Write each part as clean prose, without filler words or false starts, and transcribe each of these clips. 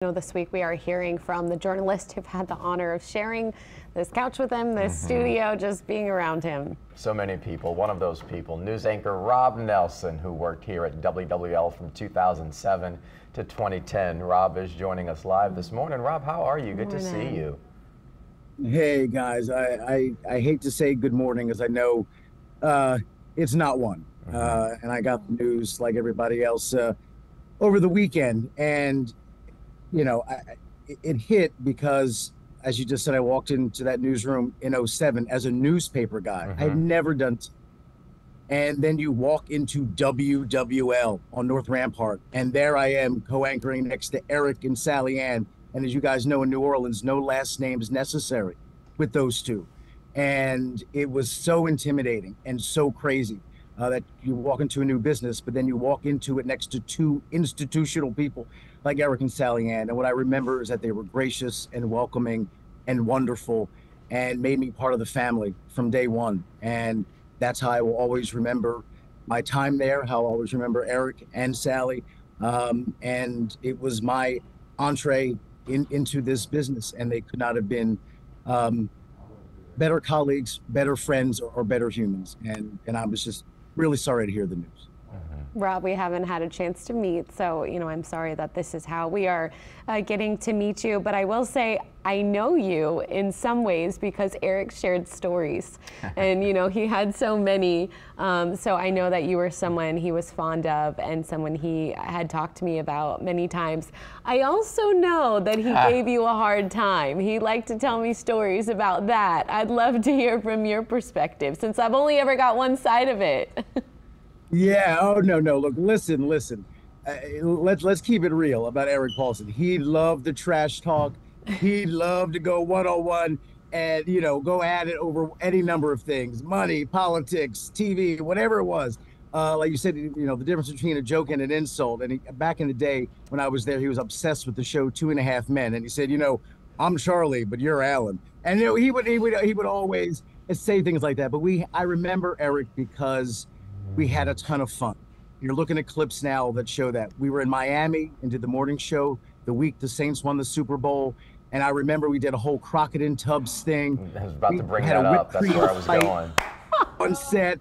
This week we are hearing from the journalist who've had the honor of sharing this couch with him, this studio, just being around him. So many people. One of those people, news anchor Rob Nelson, who worked here at WWL from 2007 to 2010. Rob is joining us live this morning. Rob, how are you? Good to see you. Hey guys, I hate to say good morning, as I know it's not one. And I got the news like everybody else over the weekend, and you know, it hit because, as you just said, I walked into that newsroom in '07 as a newspaper guy. I had never done. And then you walk into WWL on North Rampart, and there I am co-anchoring next to Eric and Sally Ann. And as you guys know, in New Orleans, no last name is necessary with those two. And it was so intimidating and so crazy that you walk into a new business, but then you walk into it next to two institutional people like Eric and Sally Ann. And what I remember is that they were gracious and welcoming and wonderful and made me part of the family from day one. And that's how I will always remember my time there, how I'll always remember Eric and Sally. And it was my entree into this business, and they could not have been better colleagues, better friends, or better humans. And I was just really sorry to hear the news. Rob, we haven't had a chance to meet, so I'm sorry that this is how we are getting to meet you. But I will say I know you in some ways because Eric shared stories, and he had so many. So I know that you were someone he was fond of and someone he had talked to me about many times. I also know that he gave you a hard time. He liked to tell me stories about that. I'd love to hear from your perspective, since I've only ever got one side of it. Yeah. Oh, no. Look, listen. Let's keep it real about Eric Paulsen. He loved the trash talk. He loved to go one-on-one and, go at it over any number of things: money, politics, TV, whatever it was. Like you said, the difference between a joke and an insult. And back in the day when I was there, he was obsessed with the show 2.5 Men. And he said, I'm Charlie, but you're Alan. And, he would always say things like that. But I remember Eric because we had a ton of fun. You're looking at clips now that show that. We were in Miami and did the morning show the week the Saints won the Super Bowl. And I remember we did a whole Crocodile Tubbs thing. I was about to bring that up. That's where I was going. On set,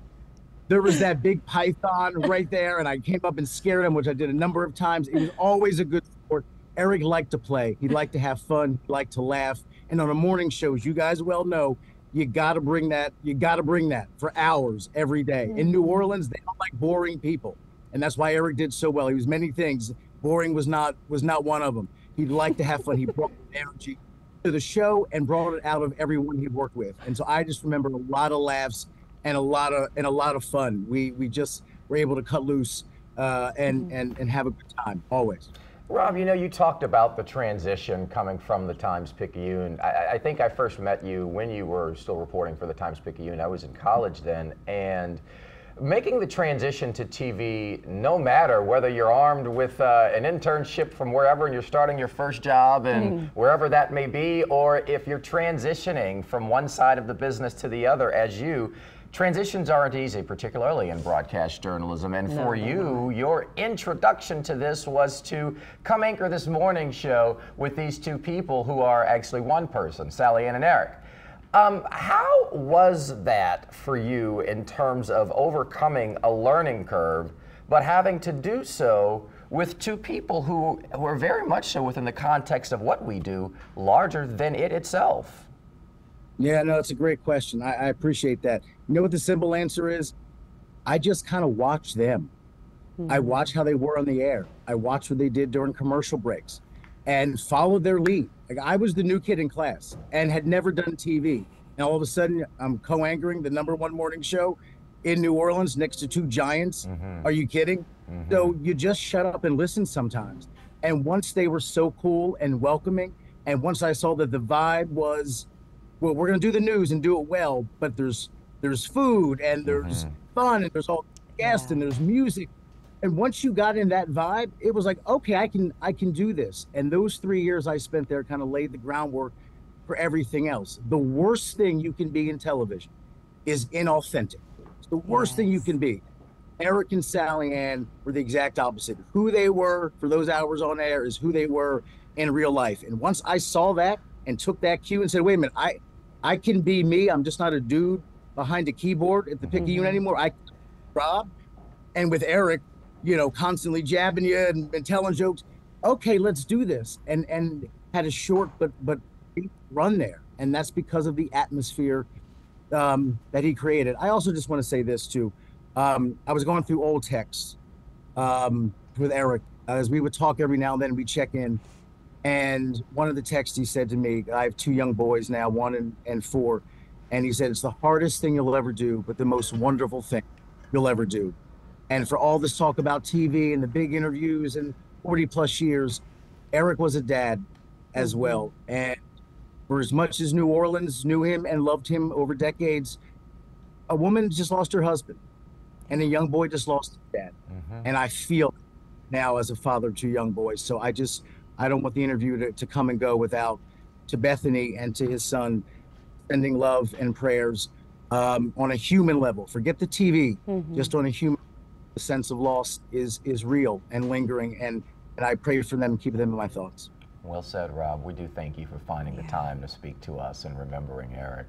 there was that big python right there, and I came up and scared him, which I did a number of times. It was always a good sport. Eric liked to play. He liked to have fun. He liked to laugh. And on a morning show, as you guys well know, you got to bring that. You got to bring that for hours every day. In New Orleans, they don't like boring people, and that's why Eric did so well. He was many things. Boring was not one of them. He liked to have fun. He brought energy to the show and brought it out of everyone he worked with. And so I just remember a lot of laughs and a lot of fun. We just were able to cut loose and have a good time always. Rob, you talked about the transition coming from the Times-Picayune. I think I first met you when you were still reporting for the Times-Picayune. I was in college then, and making the transition to TV, no matter whether you're armed with an internship from wherever and you're starting your first job and wherever that may be, or if you're transitioning from one side of the business to the other as you, transitions aren't easy, particularly in broadcast journalism. And for you, your introduction to this was to come anchor this morning show with these two people who are actually one person, Sally Ann and Eric. How was that for you in terms of overcoming a learning curve, but having to do so with two people who are very much so within the context of what we do, larger than it itself? Yeah, no, it's a great question. I appreciate that. You know what the simple answer is? I just kind of watched them. I watched how they were on the air. I watched what they did during commercial breaks and followed their lead. Like, I was the new kid in class and had never done TV. And all of a sudden, I'm co-anchoring the #1 morning show in New Orleans next to two giants. Are you kidding? So you just shut up and listen sometimes. And once they were so cool and welcoming, and once I saw that the vibe was, well, we're going to do the news and do it well, but there's food and there's fun and there's all guests and there's music. And once you got in that vibe, it was like, okay, I can do this. And those 3 years I spent there kind of laid the groundwork for everything else. The worst thing you can be in television is inauthentic. It's the worst thing you can be. Eric and Sally Ann were the exact opposite. Who they were for those hours on air is who they were in real life. And once I saw that and took that cue and said, wait a minute, I can be me. I'm just not a dude behind a keyboard at the Picayune anymore. I can Rob. And with Eric, you know, constantly jabbing you and telling jokes. Okay, let's do this. And had a short but run there. And that's because of the atmosphere that he created. I also just want to say this too. I was going through old texts with Eric. As we would talk every now and then, we check in. And one of the texts he said to me, I have 2 young boys now, 1 and 4. And he said, it's the hardest thing you'll ever do, but the most wonderful thing you'll ever do. And for all this talk about TV and the big interviews and 40 plus years, Eric was a dad as well. And for as much as New Orleans knew him and loved him over decades, a woman just lost her husband and a young boy just lost his dad. And I feel now as a father of 2 young boys. So I don't want the interview to come and go without to Bethany and to his son sending love and prayers on a human level. Forget the TV, just on a human. The sense of loss is real and lingering, and I pray for them and keep them in my thoughts. Well said, Rob. We do thank you for finding the time to speak to us and remembering Eric.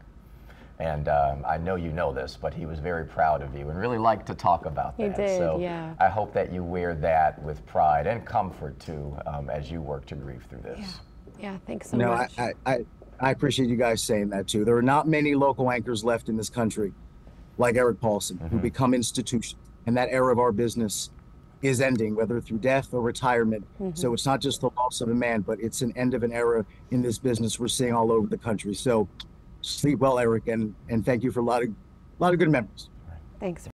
And I know you know this, but he was very proud of you and really liked to talk about that. He did, so yeah. I hope that you wear that with pride and comfort too as you work to grieve through this. Yeah, thanks so much. I appreciate you guys saying that too. There are not many local anchors left in this country like Eric Paulsen who become institutions. And that era of our business is ending, whether through death or retirement. So it's not just the loss of a man, but it's an end of an era in this business we're seeing all over the country. So sleep well, Eric, and thank you for a lot of good memories. Thanks.